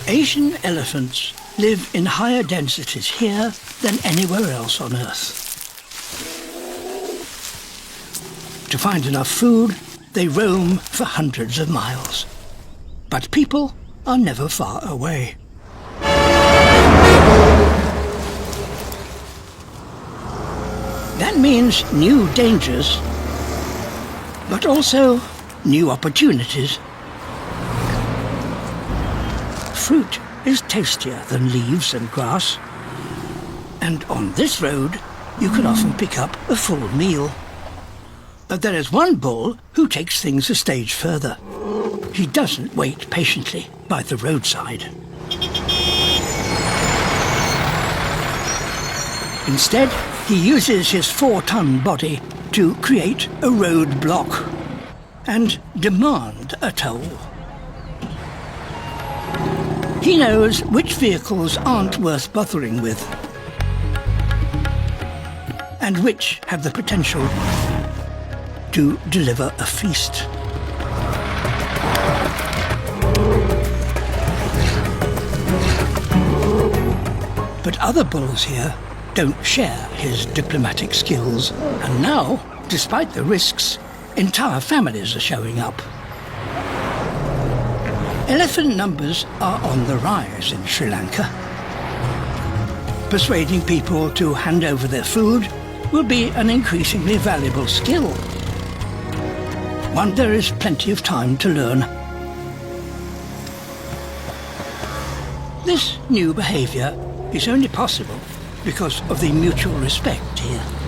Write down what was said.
Asian elephants live in higher densities here than anywhere else on Earth. To find enough food, they roam for hundreds of miles. But people are never far away. That means new dangers, but also new opportunities. Fruit is tastier than leaves and grass. And on this road, you can often pick up a full meal. But there is one bull who takes things a stage further. He doesn't wait patiently by the roadside. Instead, he uses his 4-ton body to create a roadblock and demand a toll. He knows which vehicles aren't worth bothering with and which have the potential to deliver a feast. But other bulls here don't share his diplomatic skills, and now, despite the risks, entire families are showing up. Elephant numbers are on the rise in Sri Lanka. Persuading people to hand over their food will be an increasingly valuable skill, one there is plenty of time to learn. This new behavior is only possible because of the mutual respect here.